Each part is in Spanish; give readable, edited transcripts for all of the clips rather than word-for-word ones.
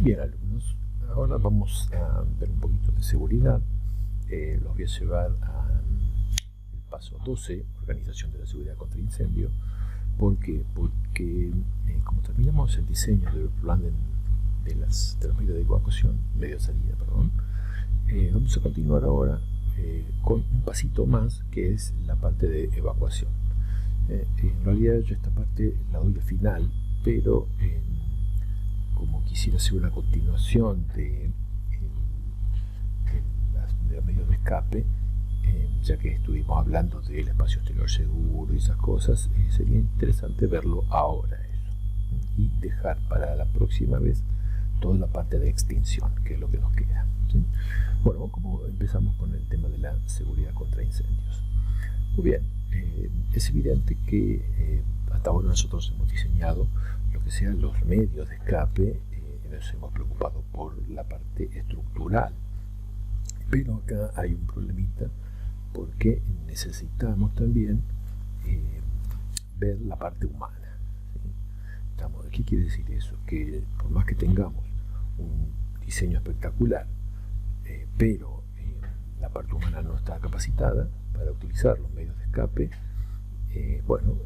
Bien, alumnos, ahora vamos a ver un poquito de seguridad. Los voy a llevar al paso 12, organización de la seguridad contra incendio. ¿Por qué? Porque como terminamos el diseño del plan de los medios de evacuación, medio salida, perdón, vamos a continuar ahora con un pasito más, que es la parte de evacuación. En realidad yo esta parte la doy al final, pero como quisiera hacer una continuación de los medios de escape, ya que estuvimos hablando del espacio exterior seguro y esas cosas, sería interesante verlo ahora eso, y dejar para la próxima vez toda la parte de extinción, que es lo que nos queda, ¿sí? Bueno, como empezamos con el tema de la seguridad contra incendios. Muy bien, es evidente que hasta ahora nosotros hemos diseñado lo que sean los medios de escape, nos hemos preocupado por la parte estructural, pero acá hay un problemita, porque necesitamos también ver la parte humana, ¿sí? ¿Qué quiere decir eso? Que por más que tengamos un diseño espectacular, pero la parte humana no está capacitada para utilizar los medios de escape, bueno,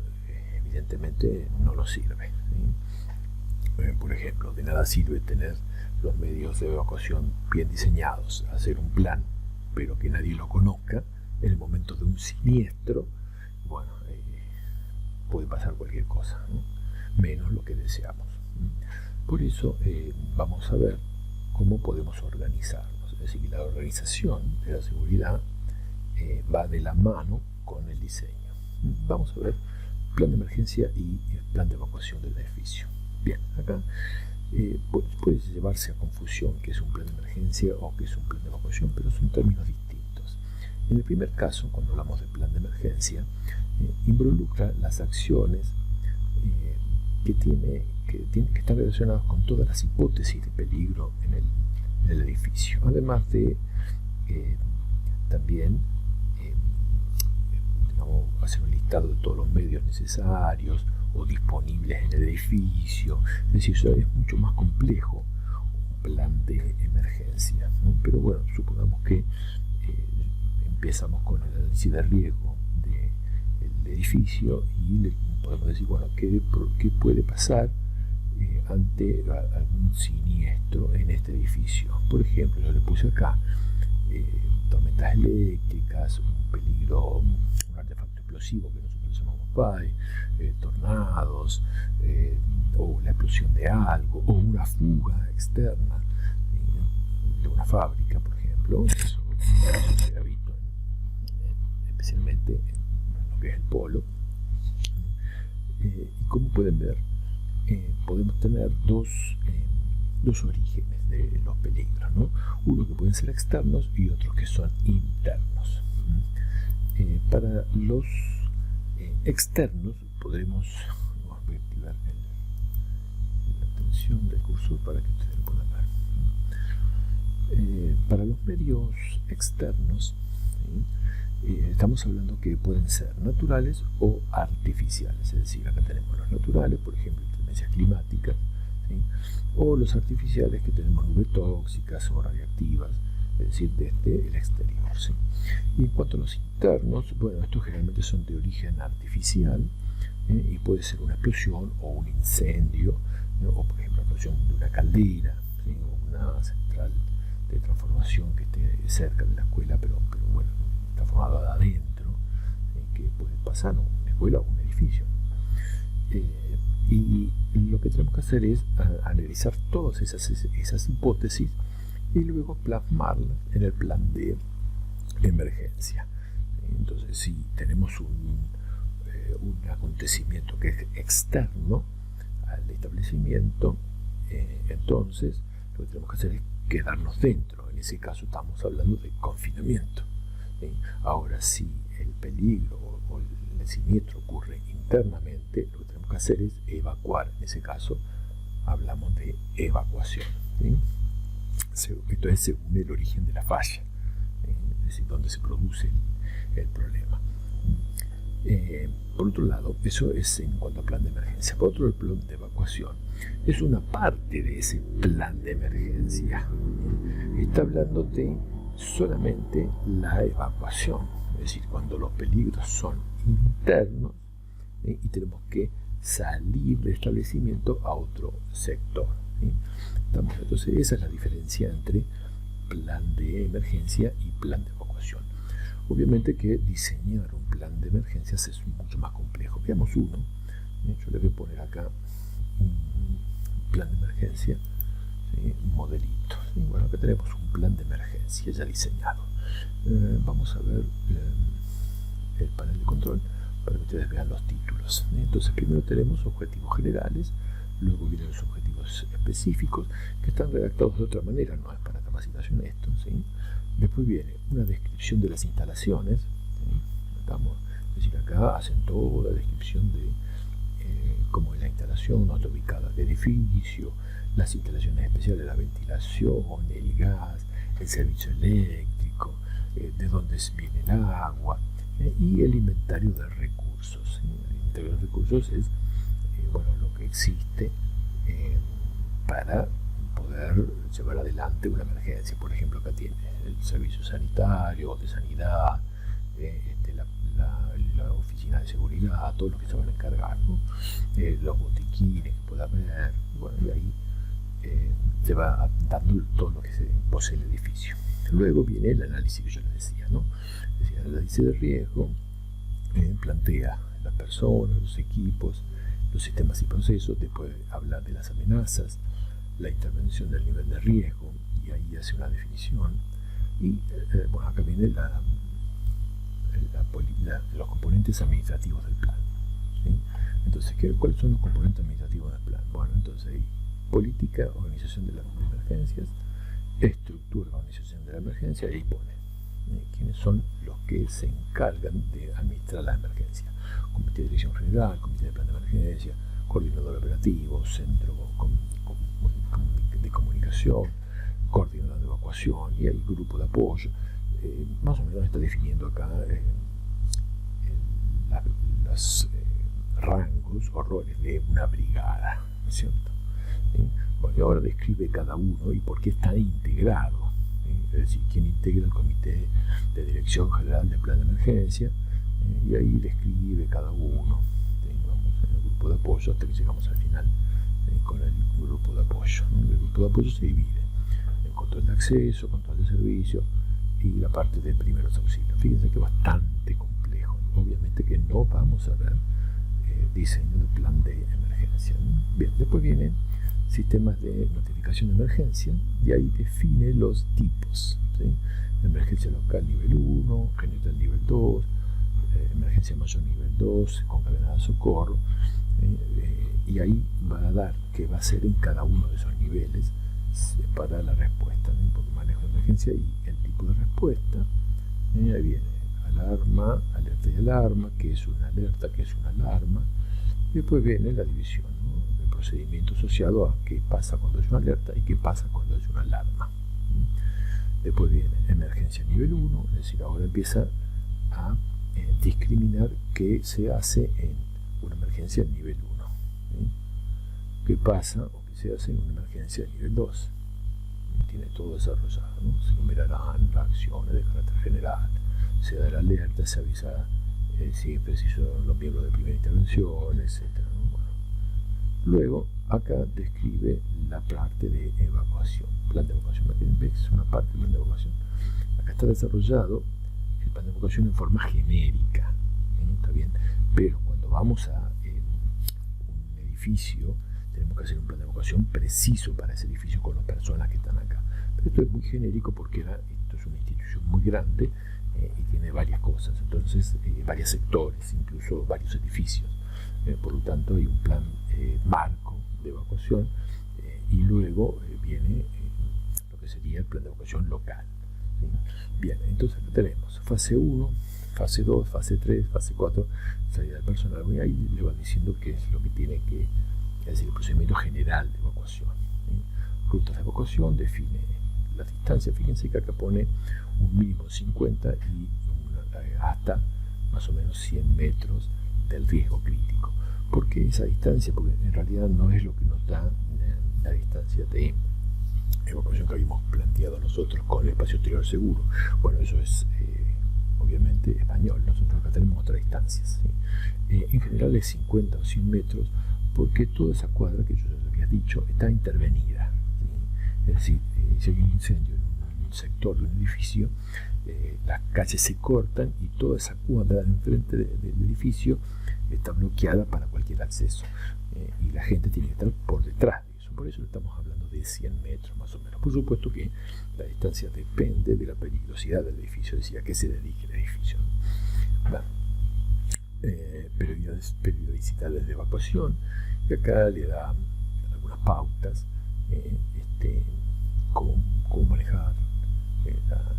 evidentemente no nos sirve, ¿sí? Por ejemplo, de nada sirve tener los medios de evacuación bien diseñados, hacer un plan, pero que nadie lo conozca. En el momento de un siniestro, bueno, puede pasar cualquier cosa, ¿no? Menos lo que deseamos. Por eso vamos a ver cómo podemos organizarnos. Es decir, que la organización de la seguridad va de la mano con el diseño. Vamos a ver plan de emergencia y plan de evacuación del edificio. Bien, acá puede llevarse a confusión qué es un plan de emergencia o qué es un plan de evacuación, pero son términos distintos. En el primer caso, cuando hablamos de plan de emergencia, involucra las acciones que están relacionadas con todas las hipótesis de peligro en el edificio, además de también hacer un listado de todos los medios necesarios o disponibles en el edificio. Es decir, eso es mucho más complejo un plan de emergencia, ¿no? Pero bueno, supongamos que empezamos con el análisis de riesgo del edificio y le podemos decir, bueno, ¿qué puede pasar ante algún siniestro en este edificio? Por ejemplo, yo le puse acá tormentas eléctricas, un peligro, un artefacto explosivo que nosotros llamamos PAE, tornados, o la explosión de algo, o una fuga externa de una fábrica, por ejemplo. Eso se ha visto especialmente en lo que es el polo. Y como pueden ver, podemos tener dos orígenes de los peligros, ¿no? Uno que pueden ser externos y otros que son internos. Para los externos podremos, voy a activar la atención del cursor para que ustedes lo puedan ver. Para los medios externos, estamos hablando que pueden ser naturales o artificiales. Es decir, acá tenemos los naturales, por ejemplo, inclemencias climáticas, ¿sí? O los artificiales, que tenemos nubes tóxicas o radiactivas, es decir, desde el exterior, ¿sí? Y en cuanto a los internos, bueno, estos generalmente son de origen artificial, y puede ser una explosión o un incendio, ¿no? O por ejemplo la explosión de una caldera, ¿sí? O una central de transformación que esté cerca de la escuela, pero bueno, transformada de adentro, que puede pasar en una escuela o un edificio. Y lo que tenemos que hacer es analizar todas esas hipótesis y luego plasmarlas en el plan de emergencia. Entonces, si tenemos un acontecimiento que es externo al establecimiento, entonces lo que tenemos que hacer es quedarnos dentro. En ese caso estamos hablando de confinamiento. Ahora, si el peligro o el siniestro ocurre internamente, lo que tenemos que hacer es evacuar. En ese caso hablamos de evacuación, ¿sí? Esto es según el origen de la falla, es decir, donde se produce el problema. Por otro lado, eso es en cuanto al plan de emergencia. Por otro lado, el plan de evacuación es una parte de ese plan de emergencia. Está hablando de solamente la evacuación, es decir, cuando los peligros son internos y tenemos que salir del establecimiento a otro sector. Entonces esa es la diferencia entre plan de emergencia y plan de evacuación. Obviamente que diseñar un plan de emergencias es mucho más complejo. Veamos uno. Yo le voy a poner acá un plan de emergencia, un modelito. Bueno, acá tenemos un plan de emergencia ya diseñado. Vamos a ver el panel de control para que ustedes vean los títulos. Entonces primero tenemos objetivos generales, luego vienen los objetivos específicos que están redactados de otra manera, no es para capacitación esto, ¿sí? Después viene una descripción de las instalaciones, ¿sí? Es decir, acá hacen toda la descripción de cómo es la instalación, dónde está ubicada el edificio, las instalaciones especiales, la ventilación, el gas, el servicio eléctrico, de dónde viene el agua, y el inventario de recursos. El inventario de recursos es lo que existe para poder llevar adelante una emergencia. Por ejemplo, acá tiene el servicio sanitario, de sanidad, la oficina de seguridad, todo lo que se van a encargar, ¿no? Los botiquines que pueda haber, y ahí se va dando todo lo que se posee el edificio. Luego viene el análisis que yo les decía, ¿no? Es decir, el análisis de riesgo plantea las personas, los equipos, los sistemas y procesos, después habla de las amenazas, la intervención del nivel de riesgo, y ahí hace una definición. Y acá viene los componentes administrativos del plan, ¿sí? Entonces, ¿cuáles son los componentes administrativos del plan? Bueno, entonces hay política, organización de las emergencias, estructura, organización de la emergencia, y ahí pone quiénes son los que se encargan de administrar la emergencia. Comité de dirección general, comité de plan de emergencia, coordinador operativo, centro de comunicación, coordinador de evacuación, y hay grupo de apoyo. Más o menos está definiendo acá los rangos o roles de una brigada, ¿no es cierto? Y ahora describe cada uno y por qué está integrado. Es decir, quién integra el comité de dirección general del plan de emergencia, y ahí describe cada uno. Vamos en el grupo de apoyo hasta que llegamos al final con el grupo de apoyo. El grupo de apoyo se divide en control de acceso, control de servicio y la parte de primeros auxilios. Fíjense que es bastante complejo. Obviamente que no vamos a ver diseño de plan de emergencia. Bien, después vienen sistemas de notificación de emergencia, y ahí define los tipos, ¿sí? Emergencia local nivel 1, general nivel 2, emergencia mayor nivel 2, concatenada de socorro, y ahí va a dar qué va a hacer en cada uno de esos niveles para la respuesta, ¿no? Porque manejo de emergencia y el tipo de respuesta. Ahí viene alarma, alerta y alarma, qué es una alerta, qué es una alarma. Después viene la división, ¿no? El procedimiento asociado a qué pasa cuando hay una alerta y qué pasa cuando hay una alarma. Después viene emergencia nivel 1, es decir, ahora empieza a discriminar qué se hace en una emergencia nivel 1. ¿Qué pasa o qué se hace en una emergencia nivel 2? Tiene todo desarrollado, ¿no? Se enumerarán las acciones de carácter general, se da la alerta, se avisa si es preciso los miembros de primera intervención, etc. ¿no? Bueno. Luego, acá describe la parte de evacuación. Plan de evacuación, es una parte del plan de evacuación. Acá está desarrollado el plan de evacuación en forma genérica, está bien, pero cuando vamos a un edificio, tenemos que hacer un plan de evacuación preciso para ese edificio con las personas que están acá. Pero esto es muy genérico porque esto es una institución muy grande y tiene varias cosas, entonces varios sectores, incluso varios edificios. Por lo tanto, hay un plan marco de evacuación y luego viene lo que sería el plan de evacuación local. ¿Sí? Bien, entonces acá tenemos fase 1, fase 2, fase 3, fase 4, salida del personal. Y ahí le van diciendo qué es lo que tiene que decir el procedimiento general de evacuación. ¿Sí? Rutas de evacuación define la distancia. Fíjense que acá pone un mínimo de 50 y hasta más o menos 100 metros del riesgo crítico. ¿Por qué esa distancia? Porque en realidad no es lo que nos da la distancia de evacuación que habíamos planteado nosotros con el espacio exterior seguro. Bueno, eso es obviamente español. Nosotros acá tenemos otras distancias, ¿sí? En general es 50 o 100 metros, porque toda esa cuadra que yo les había dicho está intervenida, ¿sí? Es decir, si hay un incendio en un sector de un edificio, las calles se cortan y toda esa cuadra de enfrente del edificio está bloqueada para cualquier acceso, y la gente tiene que estar por detrás de eso. Por eso estamos hablando de 100 metros más o menos. Por supuesto que la distancia depende de la peligrosidad del edificio, es decir, a qué se dedique el edificio. Bueno, periodicidades de evacuación, y acá le da algunas pautas, cómo manejar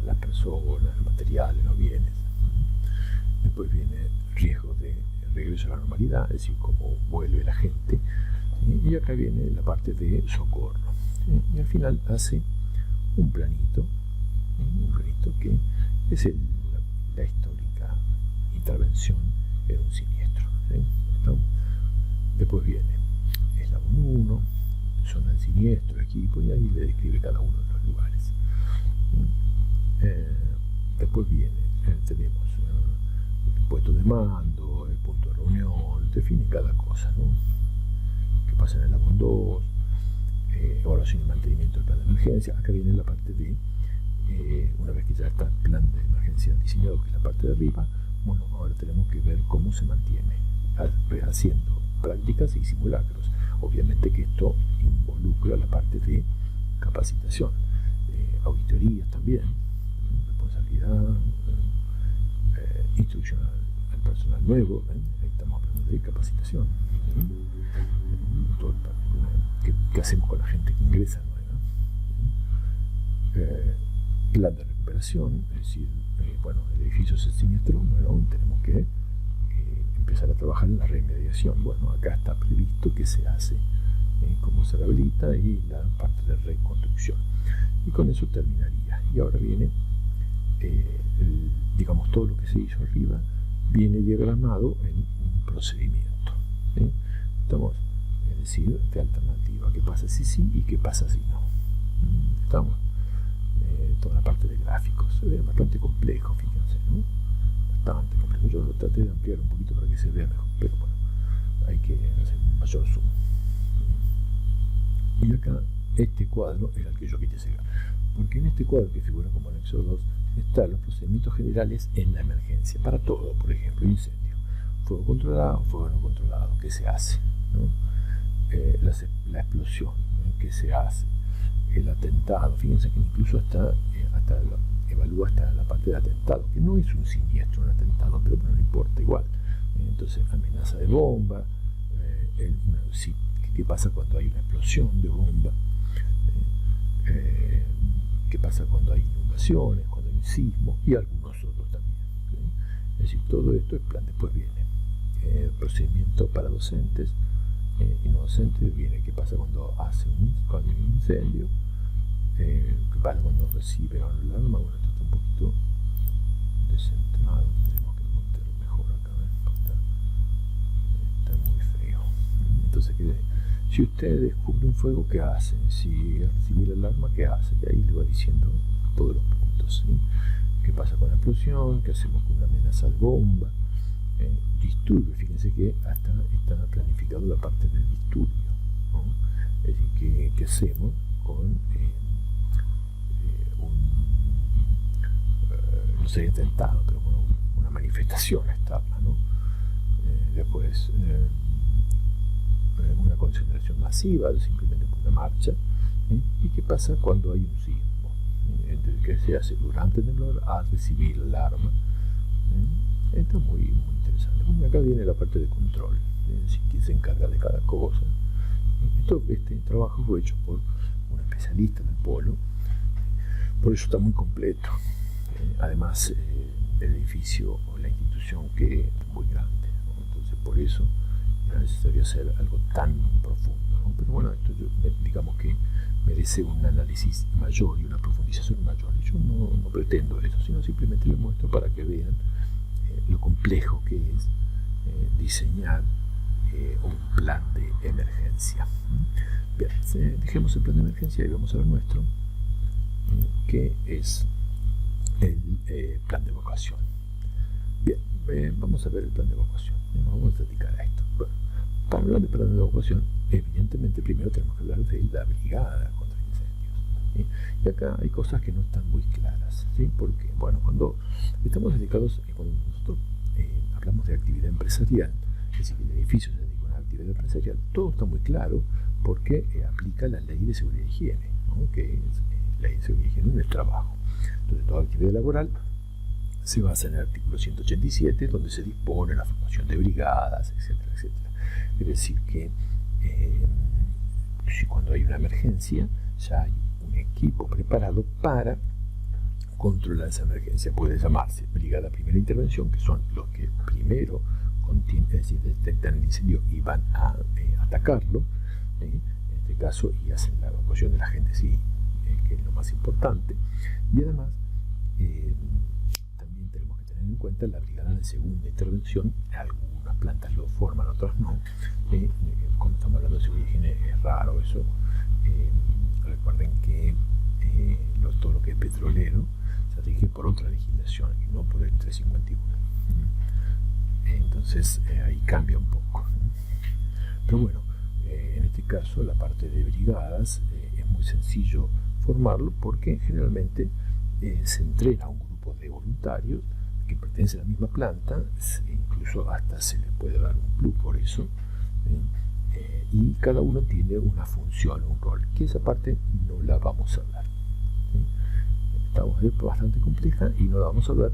las personas, los materiales, los bienes. Después viene riesgo de regreso a la normalidad, es decir, cómo vuelve la gente, ¿sí? Y acá viene la parte de socorro, ¿sí? Y al final hace un planito, que es la histórica intervención en un siniestro, ¿sí? Después viene eslabón 1, zona del siniestro, equipo, y ahí le describe cada uno de los lugares. Después tenemos el puesto de mando, el punto de reunión, define cada cosa, ¿no? ¿Qué pasa en el eslabón 2? Evaluación y mantenimiento del plan de emergencia. Acá viene la parte de, una vez que ya está el plan de emergencia diseñado, que es la parte de arriba, bueno, ahora tenemos que ver cómo se mantiene, haciendo prácticas y simulacros. Obviamente que esto involucra la parte de capacitación, auditorías también, responsabilidad, instrucción al personal nuevo, ahí estamos hablando de capacitación, todo ¿qué hacemos con la gente que ingresa nueva? Plan de recuperación, es decir, el edificio se siniestró, bueno, tenemos que empezar a trabajar en la remediación. Bueno, acá está previsto que se hace, cómo se rehabilita y la parte de reconstrucción. Y con eso terminaría. Y ahora viene, digamos, todo lo que se hizo arriba viene diagramado en un procedimiento, ¿sí? Estamos, es decir, de alternativa, qué pasa si sí y qué pasa si no. Estamos, toda la parte de gráficos, es bastante complejo, fíjense, ¿no? Bastante complejo. Yo traté de ampliar un poquito para que se vea mejor, pero bueno, hay que hacer un mayor zoom. Y acá, este cuadro era el que yo quería seguir, porque en este cuadro que figura como anexo 2 están los procedimientos generales en la emergencia, para todo, por ejemplo, incendio, fuego controlado, fuego no controlado, ¿qué se hace? ¿No? La explosión, ¿no? ¿Qué se hace? El atentado, fíjense que incluso evalúa hasta la parte de atentado, que no es un siniestro, un atentado, pero no importa igual. Entonces, amenaza de bomba, ¿qué pasa cuando hay una explosión de bomba? ¿Qué pasa cuando hay inundaciones, cuando hay un sismo? Y algunos otros también, ¿sí? Es decir, todo esto es plan. Después viene procedimiento para docentes y no docentes, viene qué pasa cuando hay un incendio, qué pasa cuando recibe una alarma. Bueno, esto está un poquito descentrado, tenemos que montar mejor acá, está muy feo. Entonces, si usted descubre un fuego, ¿qué hace? Si recibe la alarma, ¿qué hace? Y ahí le va diciendo todos los puntos, ¿sí? ¿Qué pasa con la explosión? ¿Qué hacemos con una amenaza de bomba? Disturbio, fíjense que hasta está planificado la parte del disturbio, ¿no? Es decir, ¿qué hacemos con no sería atentado, pero bueno, una manifestación externa, ¿no? Después una concentración masiva, simplemente una marcha, ¿sí? ¿Y qué pasa cuando hay un sismo? ¿Qué se hace durante el temblor al recibir la alarma? Esto es muy, muy interesante. Bueno, acá viene la parte de control, es decir, quién se encarga de cada cosa. Este trabajo fue hecho por un especialista en el polo, por eso está muy completo. Además, el edificio o la institución que es muy grande, ¿no? Entonces, por eso era necesario hacer algo tan profundo, ¿no? Pero bueno, esto digamos que merece un análisis mayor y una profundización mayor. Y yo no pretendo eso, sino simplemente les muestro para que vean lo complejo que es diseñar un plan de emergencia. Bien, dejemos el plan de emergencia y vamos a lo nuestro, que es el plan de evacuación. Bien, vamos a ver el plan de evacuación. Nos vamos a dedicar a esto. Bueno, para hablar de plan de evacuación, evidentemente primero tenemos que hablar de la brigada contra incendios, ¿sí? Y acá hay cosas que no están muy claras, ¿sí? Porque, bueno, cuando estamos dedicados, cuando nosotros hablamos de actividad empresarial, es decir, que el edificio se dedica a una actividad empresarial, todo está muy claro porque aplica la ley de seguridad y higiene, ¿no? Que es la ley de seguridad y higiene en el trabajo. Entonces, toda actividad laboral se basa en el artículo 187, donde se dispone la formación de brigadas, etcétera, etcétera. Es decir, que si cuando hay una emergencia, ya hay un equipo preparado para controlar esa emergencia. Puede llamarse brigada primera intervención, que son los que primero detectan el incendio y van a atacarlo, en este caso, y hacen la evacuación de la gente, sí, que es lo más importante. Y además, también tenemos que tener en cuenta la brigada de segunda intervención. Algunas plantas lo forman, otras no. Cuando estamos hablando de seguridad y higiene es raro eso. Recuerden que todo lo que es petrolero se rige por otra legislación y no por el 351. Entonces ahí cambia un poco. Pero bueno, en este caso la parte de brigadas es muy sencillo formarlo porque generalmente se entrena a un grupo de voluntarios que pertenecen a la misma planta, incluso hasta se les puede dar un plus por eso, y cada uno tiene una función, un rol, que esa parte no la vamos a hablar. Es bastante compleja y no la vamos a hablar.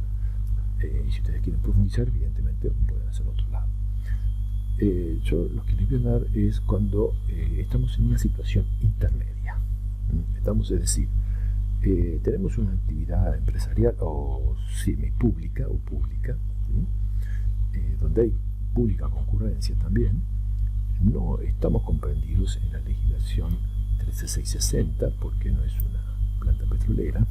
Y si ustedes quieren profundizar, evidentemente pueden hacerlo en otro lado. Yo lo que les voy a dar es cuando estamos en una situación intermedia. Es decir, tenemos una actividad empresarial o semipública o pública, donde hay pública concurrencia también. No estamos comprendidos en la legislación 13660 porque no es una planta petrolera.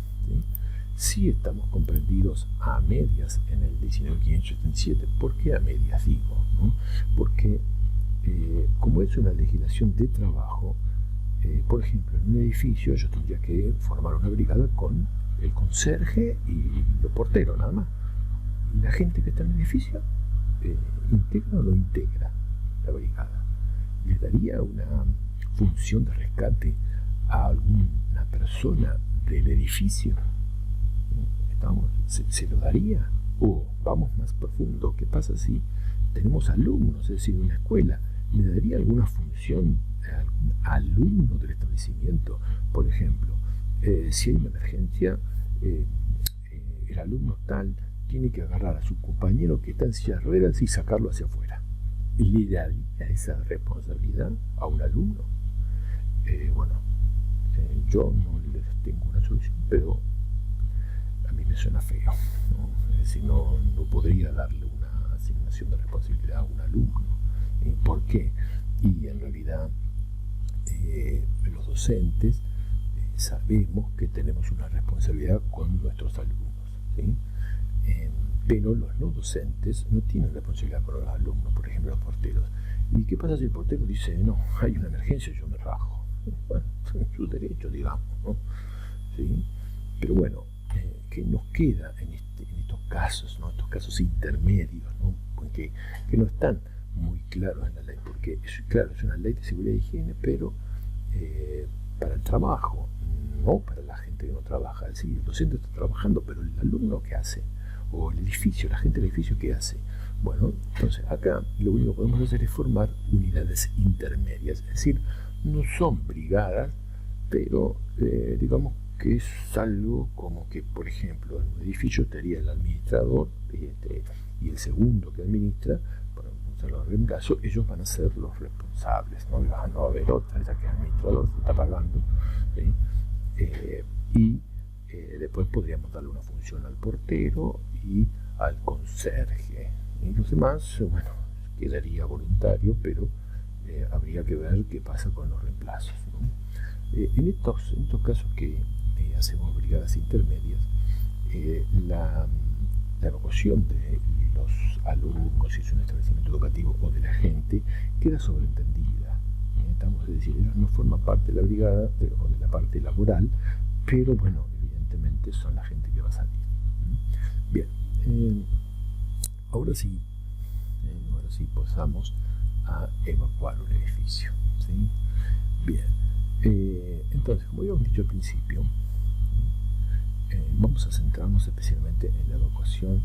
Sí estamos comprendidos a medias en el 19577. ¿Por qué a medias digo? ¿No? Porque como es una legislación de trabajo, por ejemplo, en un edificio yo tendría que formar una brigada con el conserje y los porteros, nada más. Y la gente que está en el edificio, ¿integra o no integra la brigada? ¿Le daría una función de rescate a alguna persona del edificio? ¿Se lo daría? O vamos más profundo, ¿qué pasa si tenemos alumnos, es decir, en una escuela? ¿Le daría alguna función a algún alumno del establecimiento? Por ejemplo, si hay una emergencia, el alumno tal tiene que agarrar a su compañero que está en silla de ruedas y sacarlo hacia afuera. ¿Le daría esa responsabilidad a un alumno? Yo no les tengo una solución, pero a mí me suena feo, ¿no? Es decir, no podría darle una asignación de responsabilidad a un alumno. ¿Por qué? Y en realidad los docentes sabemos que tenemos una responsabilidad con nuestros alumnos, ¿sí? Pero los no docentes no tienen responsabilidad con los alumnos, por ejemplo los porteros. ¿Y qué pasa si el portero dice, no, hay una emergencia, yo me rajo? Bueno, es su derecho, digamos, ¿no? ¿Sí? Pero bueno, ¿qué nos queda en estos casos, ¿no? Estos casos intermedios, ¿no? Porque, que no están muy claros en la ley, porque claro, es una ley de seguridad y higiene, pero para el trabajo, no para la gente que no trabaja. Es decir, el docente está trabajando, pero el alumno, ¿qué hace? O el edificio, la gente del edificio, ¿qué hace? Bueno, entonces acá lo único que podemos hacer es formar unidades intermedias, es decir, no son brigadas, pero digamos que es algo como que, por ejemplo, en un edificio estaría el administrador y el segundo que administra, para usarlo de reemplazo, ellos van a ser los responsables, ¿no? Y van a haber otra, ya que el administrador se está pagando, ¿sí? Después podríamos darle una función al portero y al conserje, y los demás, bueno, quedaría voluntario, pero habría que ver qué pasa con los reemplazos, ¿no? En estos casos que hacemos brigadas intermedias, la evacuación de los alumnos, si es un establecimiento educativo, o de la gente, queda sobreentendida. Es decir, ellos no forman parte de la brigada o de la parte laboral, pero bueno, evidentemente son la gente que va a salir. Bien, ahora sí pasamos a evacuar un edificio. ¿Sí? Bien, entonces, como habíamos dicho al principio, vamos a centrarnos especialmente en la evacuación,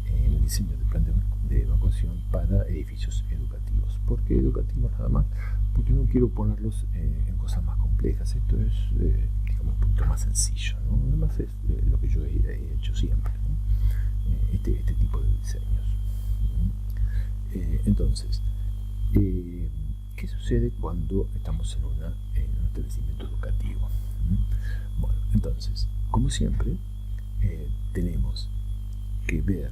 en el diseño del plan de evacuación para edificios educativos. ¿Por qué educativos nada más? Porque no quiero ponerlos en cosas más complejas. Esto es, digamos, un punto más sencillo, ¿no? Además es lo que yo he hecho siempre, ¿no? Este tipo de diseños. Entonces, ¿qué sucede cuando estamos en un establecimiento educativo? Bueno, entonces, como siempre, tenemos que ver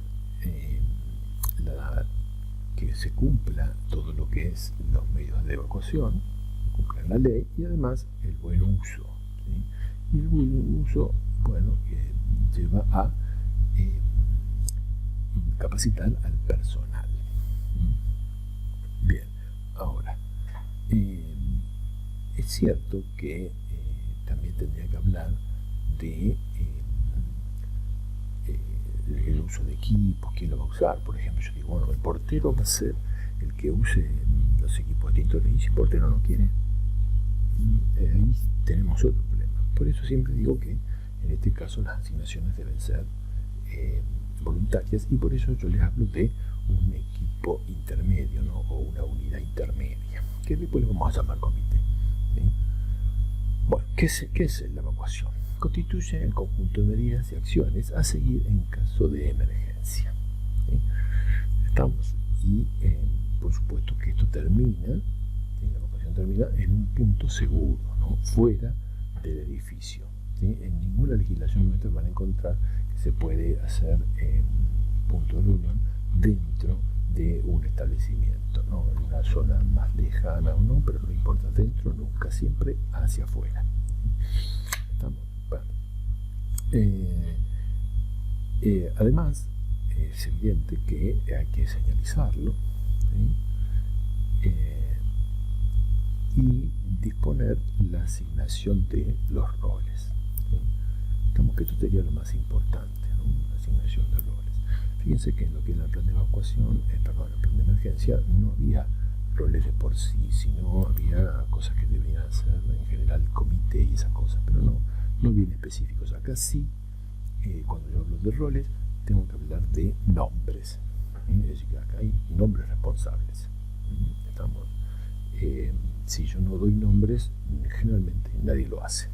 que se cumpla todo lo que es los medios de evacuación, cumplan la ley y además el buen uso. ¿Sí? Y el buen uso, bueno, lleva a capacitar al personal. Bien, ahora, es cierto que también tendría que hablar de el uso de equipos, quién lo va a usar. Por ejemplo, yo digo, bueno, el portero va a ser el que use los equipos de tintorería, y si el portero no quiere, ahí tenemos otro problema. Por eso siempre digo que en este caso las asignaciones deben ser voluntarias, y por eso yo les hablo de un equipo intermedio, ¿no? O una unidad intermedia, que después le vamos a llamar comité. ¿Sí? Bueno, ¿qué es la evacuación? Constituye el conjunto de medidas y acciones a seguir en caso de emergencia. ¿Sí? Y por supuesto que esto termina, ¿sí? La evacuación termina en un punto seguro, ¿no? Fuera del edificio. ¿Sí? En ninguna legislación nuestra van a encontrar que se puede hacer punto de reunión dentro de un establecimiento, ¿no? En una zona más lejana o no, pero no importa, dentro nunca, siempre hacia afuera. ¿Estamos? Bueno. Además, es evidente que hay que señalizarlo, ¿sí? Y disponer la asignación de los roles. ¿Sí? Estamos que esto sería lo más importante, ¿no? La asignación de roles. Fíjense que en lo que era el plan de evacuación, el plan de emergencia, no había roles de por sí, sino había cosas que debían hacer en general el comité y esas cosas, pero no bien específicos. Acá sí, cuando yo hablo de roles, tengo que hablar de nombres. Es decir, que acá hay nombres responsables. Estamos, si yo no doy nombres, generalmente nadie lo hace.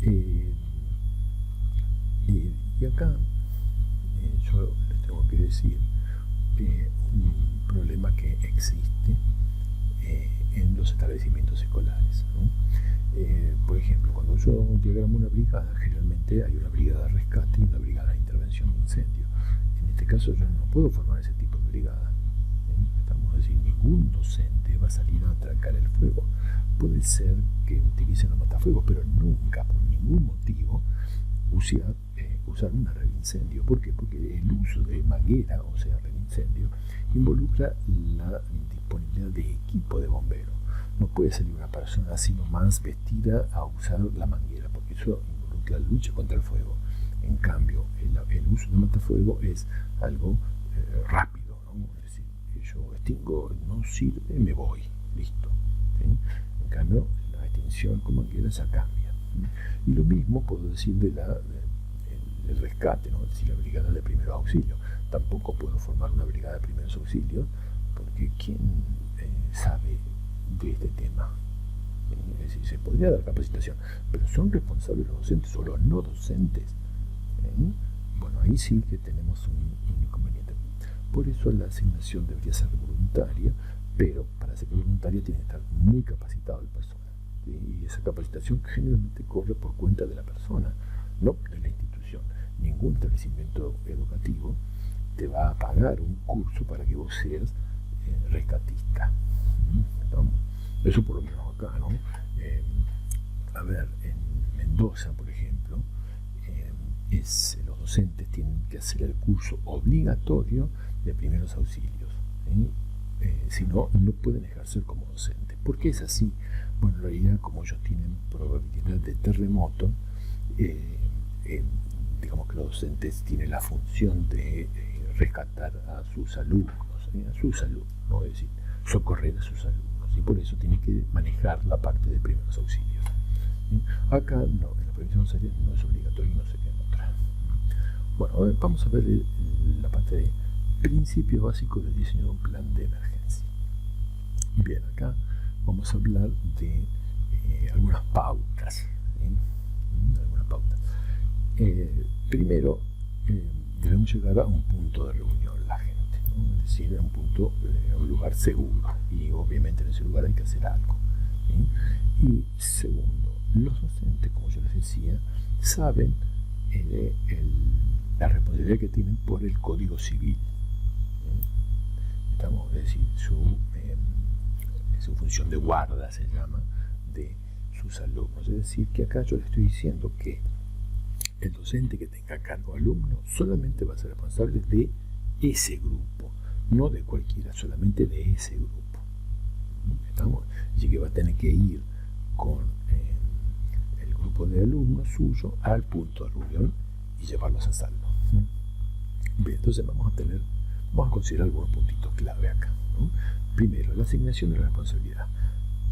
Y acá yo les tengo que decir un problema que existe en los establecimientos escolares, ¿no? Por ejemplo, cuando yo diagramo una brigada, generalmente hay una brigada de rescate y una brigada de intervención de incendio. En este caso yo no puedo formar ese tipo de brigada. Estamos a decir, ningún docente va a salir a atracar el fuego. Puede ser que utilicen los matafuegos, pero nunca, por ningún motivo, usar una red de incendio. ¿Por qué? Porque el uso de manguera, o sea, red de incendio, involucra la disponibilidad de equipo de bomberos. No puede salir una persona así nomás vestida a usar la manguera, porque eso involucra la lucha contra el fuego. En cambio, el uso de matafuego es algo rápido, ¿no? Es decir, yo extingo, no sirve, me voy, listo. ¿Sí? En cambio, la extinción con manguera ya cambia. ¿Sí? Y lo mismo puedo decir del rescate, ¿no? Es decir, la brigada de primeros auxilios. Tampoco puedo formar una brigada de primeros auxilios, porque ¿quién sabe de este tema? Es decir, se podría dar capacitación, pero ¿son responsables los docentes o los no docentes? Bueno, ahí sí que tenemos un inconveniente. Por eso la asignación debería ser voluntaria, pero para ser voluntaria tiene que estar muy capacitado el personal. Y esa capacitación generalmente corre por cuenta de la persona, no de la institución. Ningún establecimiento educativo te va a pagar un curso para que vos seas rescatista. Eso por lo menos acá, ¿no? A ver, en Mendoza, por ejemplo, los docentes tienen que hacer el curso obligatorio de primeros auxilios. Si no, no pueden ejercer como docentes. ¿Por qué es así? Bueno, en realidad, como ellos tienen probabilidad de terremoto, digamos que los docentes tienen la función de rescatar a sus alumnos, ¿no? Es decir, socorrer a sus alumnos, y por eso tienen que manejar la parte de primeros auxilios. Acá no, en la prevención auxiliar no es obligatorio, no sé qué en otra. Bueno, vamos a ver la parte de principios básicos del diseño de un plan de emergencia. Bien, acá vamos a hablar de algunas pautas. Algunas pautas. Primero, debemos llegar a un punto de reunión la gente, ¿no? Es decir, a un punto, a un lugar seguro, y obviamente en ese lugar hay que hacer algo. Y segundo, los docentes, como yo les decía, saben la responsabilidad que tienen por el Código Civil. Es decir, su función de guarda se llama de sus alumnos. Es decir, que acá yo les estoy diciendo que el docente que tenga a cargo alumnos solamente va a ser responsable de ese grupo, no de cualquiera, solamente de ese grupo. Así que va a tener que ir con el grupo de alumnos suyo al punto de reunión y llevarlos a salvo. Bien, entonces vamos a considerar algunos puntitos clave acá, ¿no? Primero, la asignación de la responsabilidad.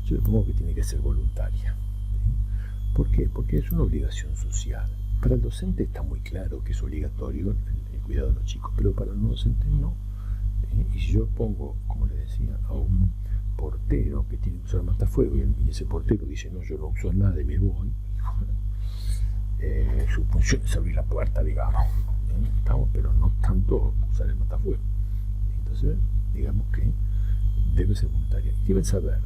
Yo le pongo que tiene que ser voluntaria. ¿Por qué? Porque es una obligación social. Para el docente está muy claro que es obligatorio el cuidado de los chicos, pero para el no docente no. Y si yo pongo, como le decía, a un portero que tiene que usar matafuego y ese portero dice, no, yo no uso nada y me voy, su función es abrir la puerta, digamos, pero no tanto usar el matafuego. Entonces, digamos que debe ser voluntaria. Deben saber,